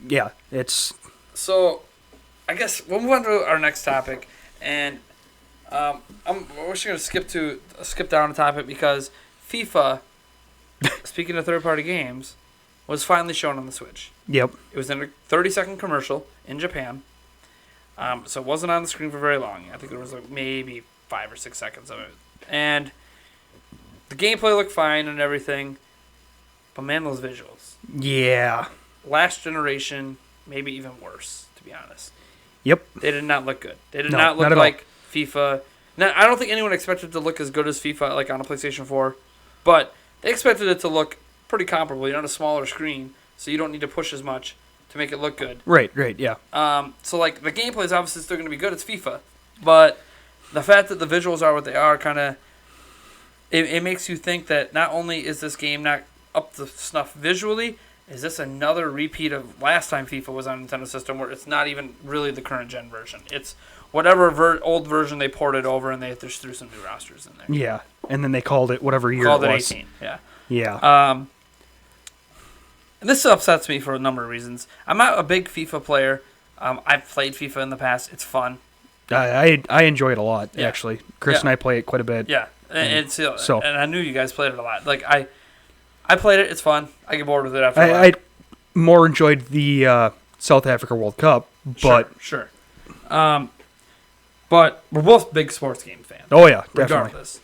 Yeah, it's... So, I guess we'll move on to our next topic, and we're just gonna skip down a topic because FIFA, speaking of third-party games, was finally shown on the Switch. Yep. It was in a 30-second commercial in Japan, so it wasn't on the screen for very long. I think it was like maybe 5 or 6 seconds of it, and the gameplay looked fine and everything, but man, those visuals. Yeah. Last generation, maybe even worse, to be honest. Yep. They did not look good. They did No, not look not at like FIFA. Now, I don't think anyone expected it to look as good as FIFA, like on a PlayStation 4, but they expected it to look pretty comparable. You're on a smaller screen, so you don't need to push as much to make it look good. Right, yeah. So, like, the gameplay is obviously still going to be good. It's FIFA. But the fact that the visuals are what they are kind of... It makes you think that not only is this game not up to snuff visually, is this another repeat of last time FIFA was on a Nintendo system where it's not even really the current gen version. It's whatever old version they ported over and they just threw some new rosters in there. Yeah, and then they called it whatever year Called it it was. 18, yeah. Yeah. And this upsets me for a number of reasons. I'm not a big FIFA player. I've played FIFA in the past. It's fun. I enjoy it a lot, Yeah. actually. Chris and I play it quite a bit. Yeah, and So- and I knew you guys played it a lot. Like I played it. It's fun. I get bored with it after a while. I more enjoyed the South Africa World Cup, but... Sure. But we're both big sports game fans. Oh, yeah, definitely. Regardless.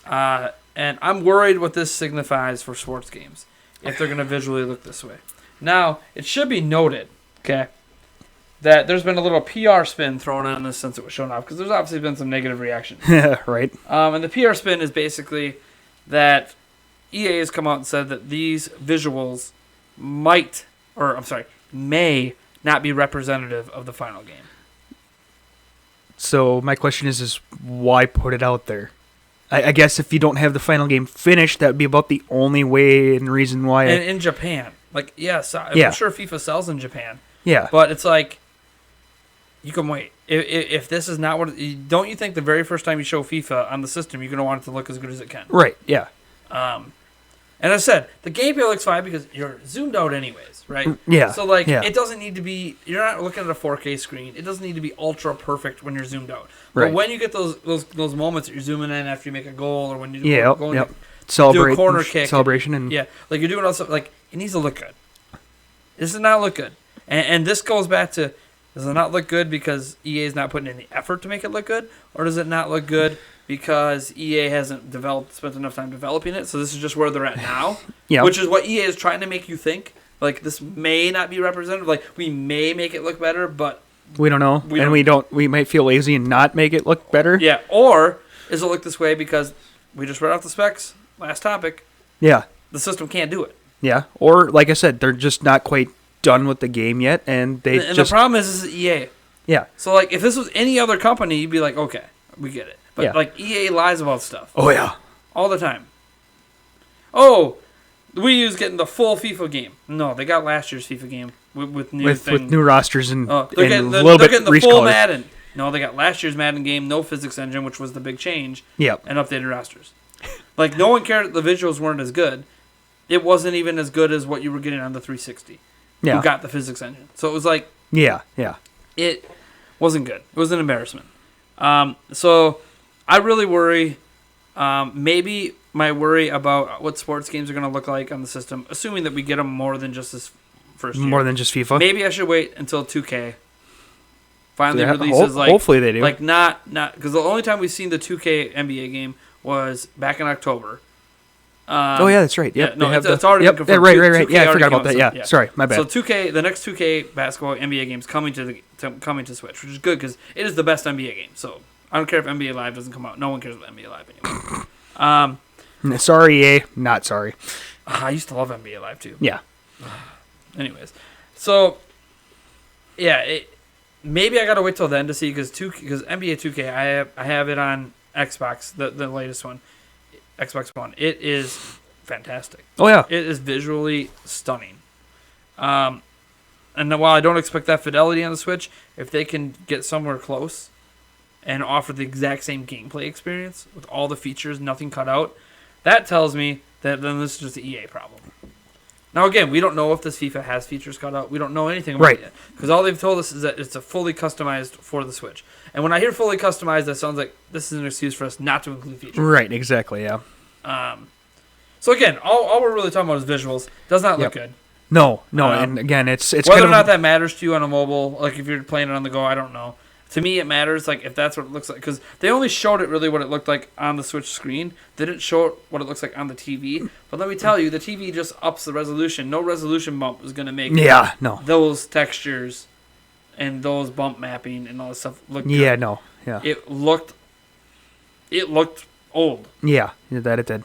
And I'm worried what this signifies for sports games if they're going to visually look this way. Now, it should be noted, okay, that there's been a little PR spin thrown on this since it was shown off, because there's obviously been some negative reaction. Right. And the PR spin is basically that EA has come out and said that these visuals may not be representative of the final game. So my question is why put it out there? I guess if you don't have the final game finished, that would be about the only way and reason why. And in Japan, like, yes, I'm sure FIFA sells in Japan. Yeah. But it's like, you can wait. If this is not what... Don't you think the very first time you show FIFA on the system, you're going to want it to look as good as it can? Right, yeah. And as I said, the gameplay looks fine because you're zoomed out anyways, right? Yeah. So, like, yeah. it doesn't need to be... You're not looking at a 4K screen. It doesn't need to be ultra perfect when you're zoomed out. Right. But when you get those moments that you're zooming in after you make a goal or when you do a corner kick. Celebration. And yeah, like you're doing all stuff. Like, it needs to look good. This does not look good. And this goes back to... Does it not look good because EA is not putting in the effort to make it look good? Or does it not look good because EA hasn't spent enough time developing it? So this is just where they're at now? Yeah. Which is what EA is trying to make you think. Like, this may not be representative. Like, we may make it look better, but... We don't know. We might feel lazy and not make it look better. Yeah. Or does it look this way because we just read off the specs, last topic. Yeah. The system can't do it. Yeah. Or, like I said, they're just not quite done with the game yet, and the problem is EA. Yeah. So, like, if this was any other company, you'd be like, okay, we get it. But, yeah. like, EA lies about stuff. Oh, yeah. All the time. Oh, the Wii U's getting the full FIFA game. No, they got last year's FIFA game with new rosters and a little they're bit getting the full recolors. Madden. No, they got last year's Madden game, no physics engine, which was the big change. Yep. And updated rosters. Like, no one cared that the visuals weren't as good. It wasn't even as good as what you were getting on the 360. Yeah. Who got the physics engine. So it was like... Yeah. It wasn't good. It was an embarrassment. So I really worry. Maybe my worry about what sports games are going to look like on the system, assuming that we get them more than just this first year. More than just FIFA? Maybe I should wait until 2K finally releases. Hopefully they do. Like, not... Because the only time we've seen the 2K NBA game was back in October. Oh, yeah, that's right. Yep. Yeah, no, it's already been confirmed. Right. Yeah, I forgot about that. Yeah, sorry, my bad. So the next 2K basketball NBA game's coming to Switch, which is good because it is the best NBA game. So I don't care if NBA Live doesn't come out. No one cares about NBA Live anymore. Sorry, EA. Not sorry. I used to love NBA Live too. Yeah. Anyways, so yeah, maybe I gotta wait till then to see because NBA 2K I have it on Xbox, the latest one. Xbox One. It is fantastic. Oh, yeah. It is visually stunning. And while I don't expect that fidelity on the Switch, if they can get somewhere close and offer the exact same gameplay experience with all the features, nothing cut out, that tells me that then this is just the EA problem. Now, again, we don't know if this FIFA has features cut out. We don't know anything about Right. it yet. Because all they've told us is that it's a fully customized for the Switch. And when I hear fully customized, that sounds like this is an excuse for us not to include features. Right, exactly, yeah. So, again, all we're really talking about is visuals. Does not look good. No, and again, it's Whether kind or of not that matters to you on a mobile, like if you're playing it on the go, I don't know. To me, it matters, like if that's what it looks like, because they only showed it really what it looked like on the Switch screen. They didn't show it what it looks like on the TV. But let me tell you, the TV just ups the resolution. No resolution bump is going to make those textures and those bump mapping and all this stuff look good. It looked old. Yeah, that it did.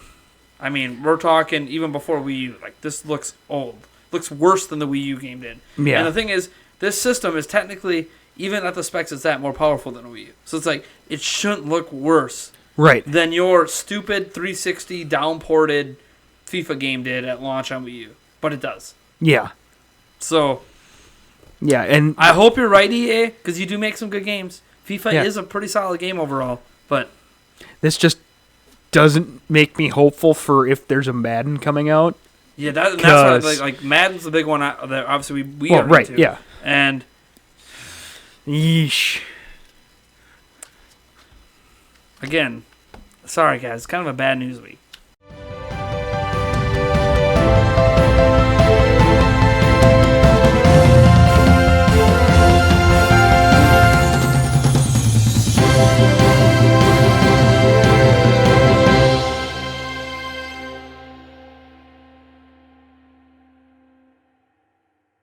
I mean, we're talking even before Wii U. Like, this looks old. Looks worse than the Wii U game did. Yeah. And the thing is, this system is technically, even at the specs it's at, more powerful than a Wii U. So it's like, it shouldn't look worse than your stupid 360 downported FIFA game did at launch on Wii U. But it does. Yeah. So, yeah, and I hope you're right, EA, because you do make some good games. FIFA is a pretty solid game overall, but this just doesn't make me hopeful for if there's a Madden coming out. Yeah, that's what, like Madden's the big one that obviously we are into. Yeah. And yeesh. Again, sorry guys, it's kind of a bad news week.